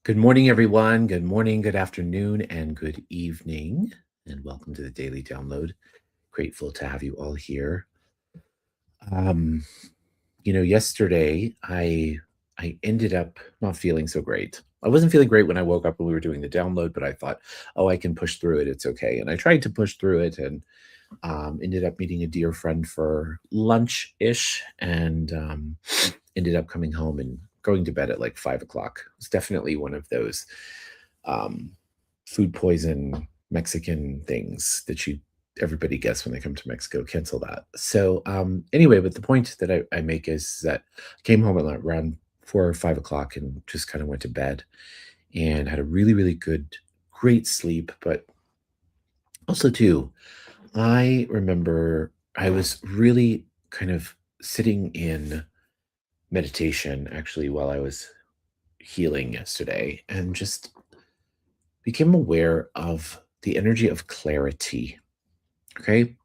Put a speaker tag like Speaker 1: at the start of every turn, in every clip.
Speaker 1: Good morning, everyone. Good morning, good afternoon, and good evening. And welcome to the Daily Download. Grateful to have you all here. Um, Yesterday I ended up not feeling so great. I wasn't feeling great when I woke up when we were doing the download, but I thought, oh, I can push through it. It's okay. And I tried to push through it and ended up meeting a dear friend for lunch ish and ended up coming home and going to bed at like 5 o'clock. It was definitely one of those um, food poison Mexican things that everybody gets when they come to Mexico. Cancel that. So anyway, but the point that I make is that I came home at around 4 or 5 o'clock and just kind of went to bed and had a really, really great sleep. But also too, I remember I was really kind of sitting in meditation actually while I was healing yesterday and just became aware of the energy of clarity. Okay.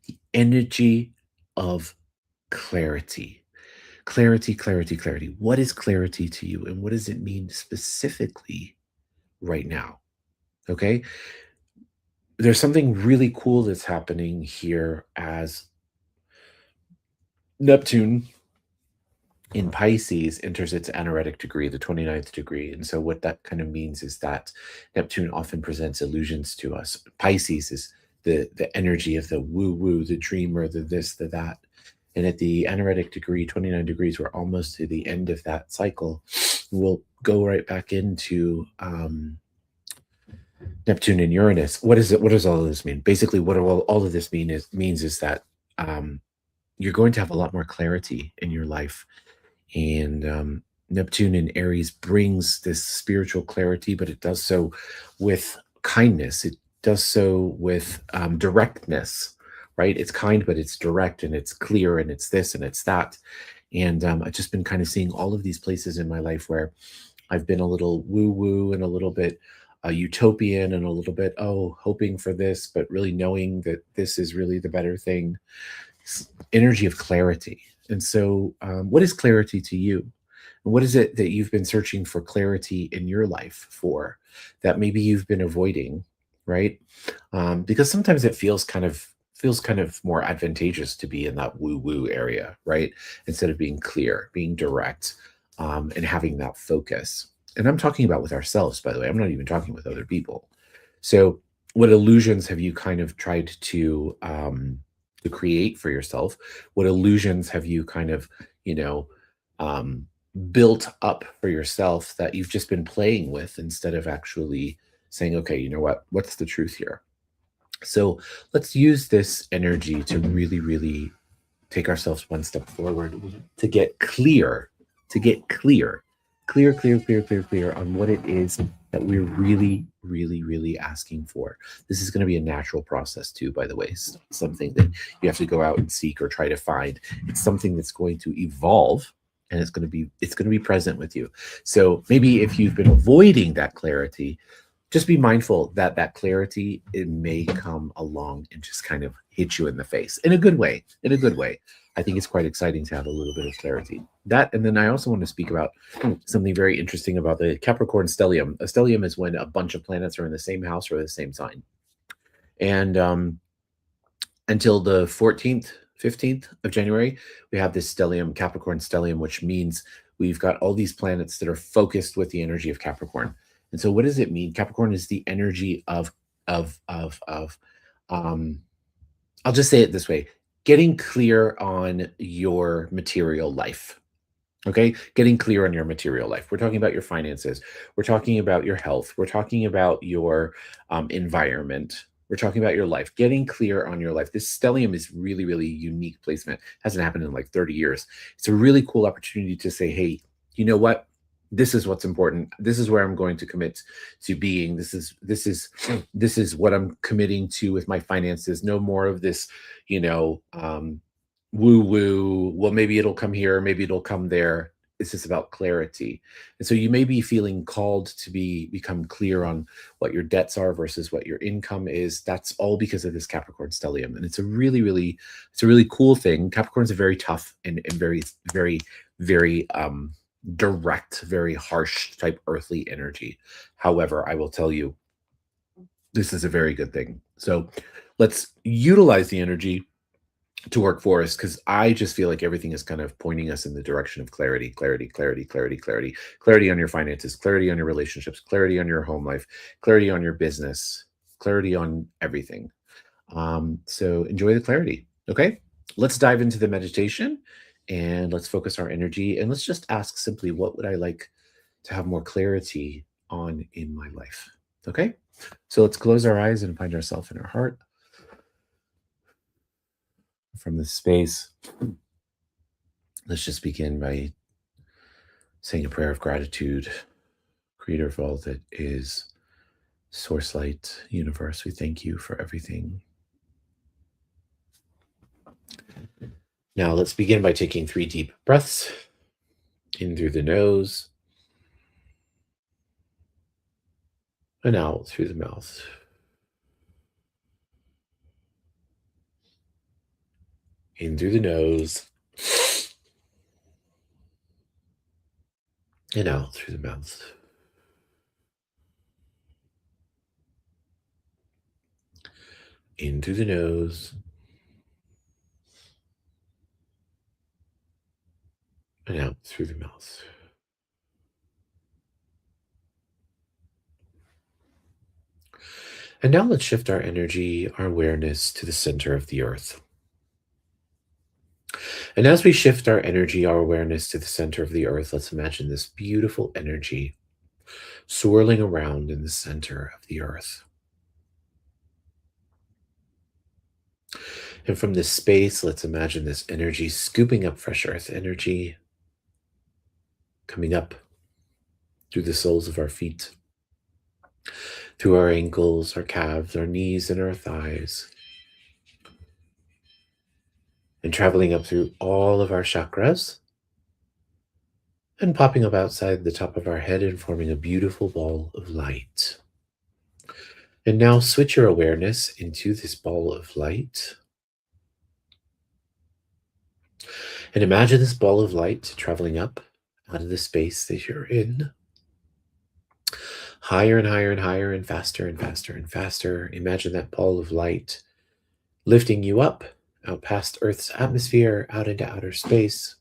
Speaker 1: The energy of clarity. Clarity, clarity, clarity. What is clarity to you? And what does it mean specifically right now? Okay. There's something really cool that's happening here as Neptune in Pisces enters its anaretic degree, the 29th degree. And so what that kind of means is that Neptune often presents illusions to us. Pisces is the energy of the woo-woo, the dreamer, the this, the that. And at the anaretic degree, 29 degrees, we're almost to the end of that cycle. We'll go right back into Neptune and Uranus. What is it? What does all of this mean? Basically, what all of this means is that you're going to have a lot more clarity in your life. And Neptune in Aries brings this spiritual clarity, but it does so with kindness. It does so with directness, right? It's kind, but it's direct and it's clear and it's this and it's that. And I've just been kind of seeing all of these places in my life where I've been a little woo-woo and a little bit utopian and a little bit, oh, hoping for this, but really knowing that this is really the better thing. Energy of clarity. And so, what is clarity to you? And what is it that you've been searching for clarity in your life for that maybe you've been avoiding, right? Because sometimes it feels kind of more advantageous to be in that woo-woo area, right? Instead of being clear, being direct, and having that focus. And I'm talking about with ourselves, by the way. I'm not even talking with other people. So, what illusions have you kind of tried to create for yourself? What illusions have you kind of, you know, um, built up for yourself that you've just been playing with instead of actually saying, okay, you know what? What's the truth here? So let's use this energy to really, really take ourselves one step forward to get clear, clear on what it is that we're really, really, really asking for. This is going to be a natural process too, by the way. It's not something that you have to go out and seek or try to find. It's something that's going to evolve and it's going to be present with you. So maybe if you've been avoiding that clarity, just be mindful that that clarity, it may come along and just kind of hit you in the face in a good way. I think it's quite exciting to have a little bit of clarity. That, and then I also want to speak about something very interesting about the Capricorn stellium. A stellium is when a bunch of planets are in the same house or the same sign. And until the 14th, 15th of January, we have this stellium, Capricorn stellium, which means we've got all these planets that are focused with the energy of Capricorn. And so what does it mean? Capricorn is the energy of I'll just say it this way, getting clear on your material life. Okay, getting clear on your material life. We're talking about your finances. We're talking about your health. We're talking about your environment. We're talking about your life. Getting clear on your life. This stellium is really, really unique placement. Hasn't happened in like 30 years. It's a really cool opportunity to say, hey, you know what? This is what's important. This is where I'm going to commit to being. This is what I'm committing to with my finances. No more of this, woo woo. Well, maybe it'll come here, maybe it'll come there. It's just about clarity. And so you may be feeling called to become clear on what your debts are versus what your income is. That's all because of this Capricorn stellium. And it's a really, really cool thing. Capricorn's a very tough and very, very, very direct, very harsh type earthly energy. However, I will tell you, this is a very good thing. So let's utilize the energy to work for us, because I just feel like everything is kind of pointing us in the direction of clarity, clarity, clarity, clarity, clarity, clarity on your finances, clarity on your relationships, clarity on your home life, clarity on your business, clarity on everything. So enjoy the clarity. Okay. Let's dive into the meditation and let's focus our energy and let's just ask simply, what would I like to have more clarity on in my life? Okay. So let's close our eyes and find ourselves in our heart from this space. Let's just begin by saying a prayer of gratitude. Creator of all that is, source light, universe, we thank you for everything. Now let's begin by taking 3 deep breaths in through the nose and out through the mouth. In through the nose and out through the mouth. In through the nose and out through the mouth. And now let's shift our energy, our awareness to the center of the earth. And as we shift our energy, our awareness to the center of the earth, let's imagine this beautiful energy swirling around in the center of the earth. And from this space, let's imagine this energy scooping up fresh earth energy, coming up through the soles of our feet, through our ankles, our calves, our knees, and our thighs, and traveling up through all of our chakras, and popping up outside the top of our head and forming a beautiful ball of light. And now switch your awareness into this ball of light. And imagine this ball of light traveling up out of the space that you're in, higher and higher and higher and faster and faster and faster. Imagine that ball of light lifting you up, out past Earth's atmosphere, out into outer space,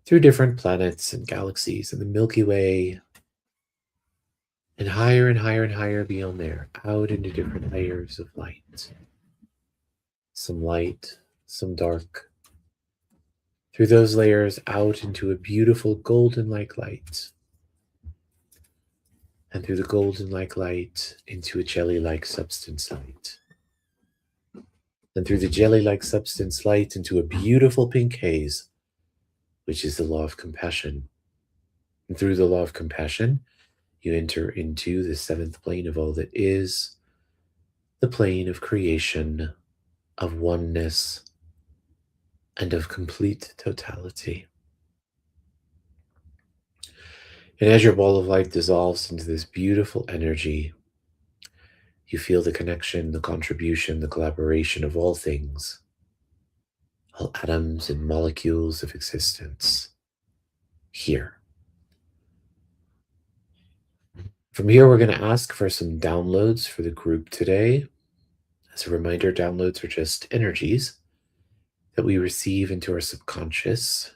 Speaker 1: through different planets and galaxies and the Milky Way, and higher and higher and higher beyond there, out into different layers of light. Some light, some dark. Through those layers, out into a beautiful golden-like light. And through the golden-like light, into a jelly-like substance light. And through the jelly-like substance light, into a beautiful pink haze, which is the law of compassion. And through the law of compassion, you enter into the 7th plane of all that is, the plane of creation, of oneness, and of complete totality. And as your ball of light dissolves into this beautiful energy, you feel the connection, the contribution, the collaboration of all things, all atoms and molecules of existence, here. From here, we're going to ask for some downloads for the group today. As a reminder, downloads are just energies that we receive into our subconscious.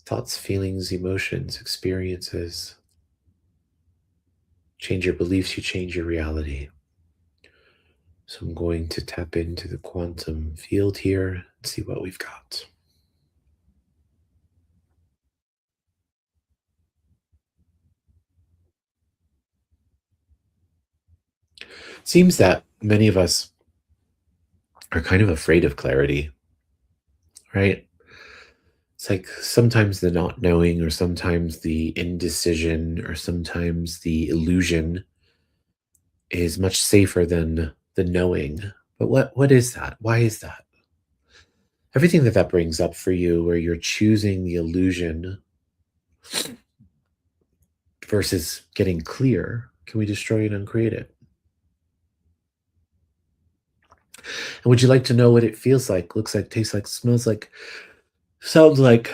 Speaker 1: Thoughts, feelings, emotions, experiences. Change your beliefs, you change your reality. So I'm going to tap into the quantum field here and see what we've got. Seems that many of us are kind of afraid of clarity, right? It's like sometimes the not knowing, or sometimes the indecision, or sometimes the illusion is much safer than the knowing. But what is that? Why is that? Everything that brings up for you, where you're choosing the illusion versus getting clear, can we destroy and uncreate it? And would you like to know what it feels like, looks like, tastes like, smells like, sounds like,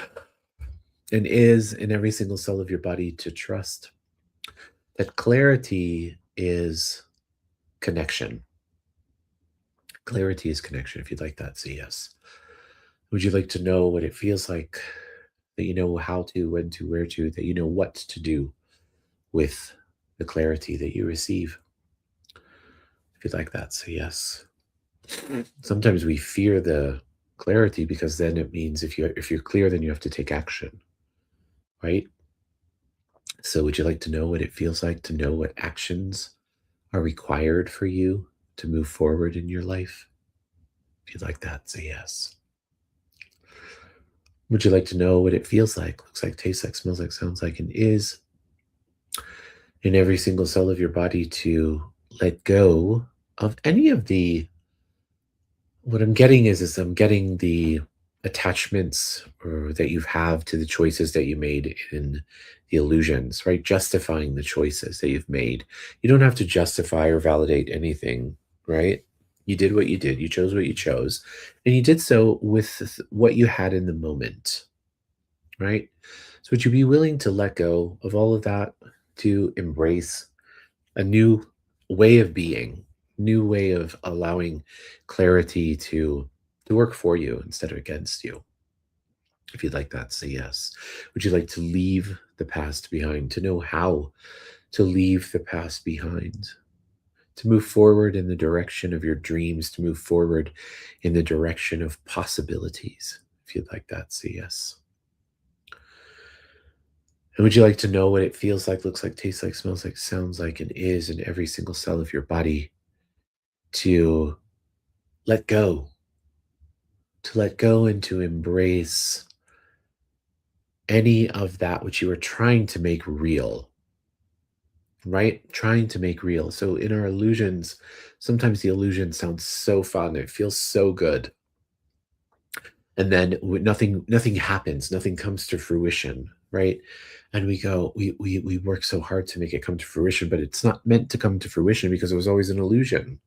Speaker 1: and is in every single cell of your body to trust that clarity is connection. Clarity is connection. If you'd like that, say yes. Would you like to know what it feels like, that you know how to, when to, where to, that you know what to do with the clarity that you receive? If you'd like that, say yes. Sometimes we fear the clarity because then it means if you're clear, then you have to take action, right? So would you like to know what it feels like to know what actions are required for you to move forward in your life? If you'd like that, say yes. Would you like to know what it feels like, looks like, tastes like, smells like, sounds like, and is in every single cell of your body to let go of any of the, what I'm getting is I'm getting the attachments or that you have to the choices that you made in the illusions, right? Justifying the choices that you've made. You don't have to justify or validate anything, right? You did what you did. You chose what you chose, and you did so with what you had in the moment, right? So would you be willing to let go of all of that to embrace a new way of being, new way of allowing clarity to work for you instead of against you? If you'd like that, say yes. Would you like to leave the past behind, to know how to leave the past behind, to move forward in the direction of your dreams, to move forward in the direction of possibilities? If you'd like that, say yes. And would you like to know what it feels like, looks like, tastes like, smells like, sounds like, and is in every single cell of your body to let go, to let go and to embrace any of that which you are trying to make real, right? Trying to make real. So in our illusions, sometimes the illusion sounds so fun, it feels so good. And then nothing happens, nothing comes to fruition, right? And we go, we work so hard to make it come to fruition, but it's not meant to come to fruition because it was always an illusion.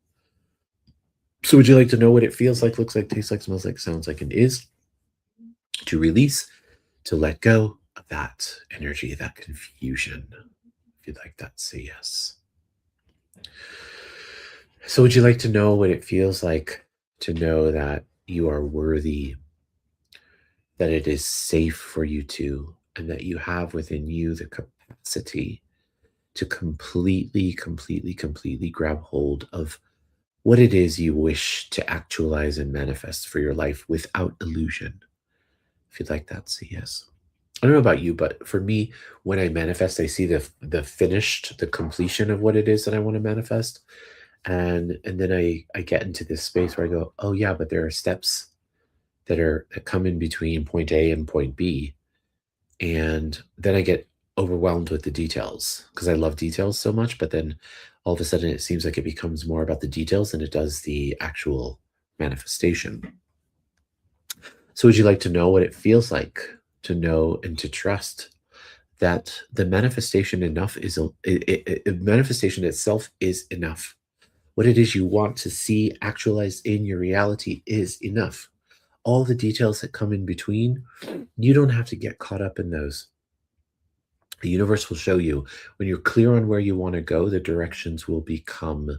Speaker 1: So would you like to know what it feels like, looks like, tastes like, smells like, sounds like, and is to release, to let go of that energy, that confusion? If you'd like that, say yes. So would you like to know what it feels like to know that you are worthy, that it is safe for you to, and that you have within you the capacity to completely grab hold of what it is you wish to actualize and manifest for your life without illusion? If you'd like that, say yes. I don't know about you, but for me, when I manifest, I see the finished, the completion of what it is that I want to manifest. And then I get into this space where I go, oh yeah, but there are steps that come in between point A and point B. And then I get overwhelmed with the details because I love details so much, but then all of a sudden it seems like it becomes more about the details than it does the actual manifestation. So would you like to know what it feels like to know and to trust that the manifestation enough is manifestation itself is enough? What it is you want to see actualized in your reality is enough. All the details that come in between, you don't have to get caught up in those. The universe will show you when you're clear on where you want to go, the directions will become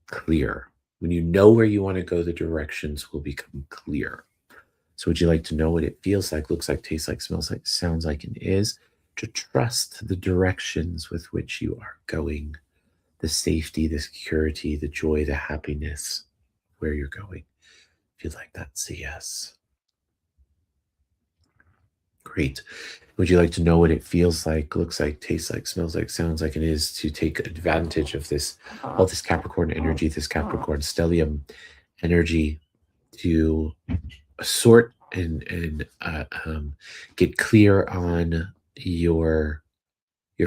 Speaker 1: clear. When you know where you want to go, the directions will become clear. So, would you like to know what it feels like, looks like, tastes like, smells like, sounds like, and is to trust the directions with which you are going, the safety, the security, the joy, the happiness, where you're going? If you'd like that, say yes. Great. Would you like to know what it feels like, looks like, tastes like, smells like, sounds like, and is to take advantage of this, all this Capricorn energy, this Capricorn stellium energy to sort and get clear on your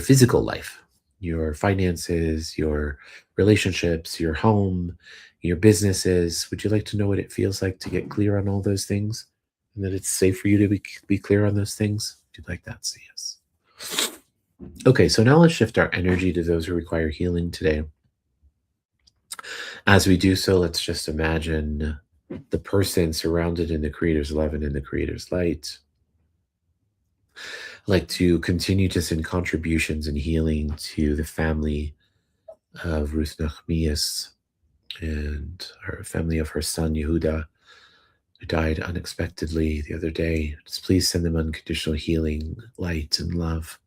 Speaker 1: physical life, your finances, your relationships, your home, your businesses? Would you like to know what it feels like to get clear on all those things and that it's safe for you to be clear on those things? If you'd like that, say yes. Okay, so now let's shift our energy to those who require healing today. As we do so, let's just imagine the person surrounded in the Creator's love and in the Creator's light. I'd like to continue to send contributions and healing to the family of Ruth Nachmias and her family of her son Yehuda, who died unexpectedly the other day. Just please send them unconditional healing, light, and love.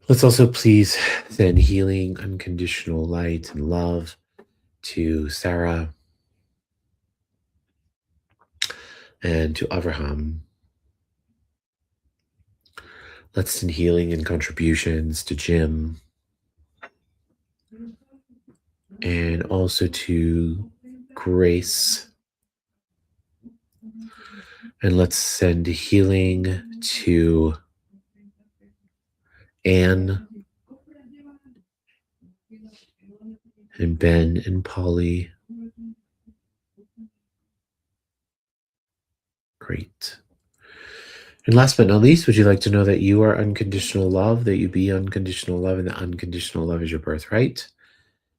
Speaker 1: Let's also please send healing, unconditional light, and love to Sarah and to Avraham. Let's send healing and contributions to Jim and also to Grace. And let's send healing to Anne and Ben and Polly. Great. And last but not least, would you like to know that you are unconditional love, that you be unconditional love, and that unconditional love is your birthright?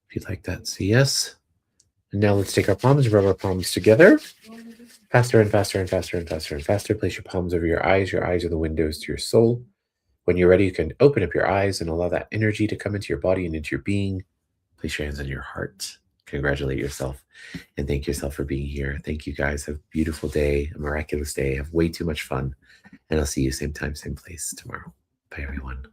Speaker 1: If you'd like that, say yes. And now let's take our palms and rub our palms together. Faster and faster and faster and faster and faster. Place your palms over your eyes. Your eyes are the windows to your soul. When you're ready, you can open up your eyes and allow that energy to come into your body and into your being. Place your hands on your heart. Congratulate yourself and thank yourself for being here. Thank you guys. Have a beautiful day, a miraculous day. Have way too much fun. And I'll see you same time, same place tomorrow. Bye, everyone.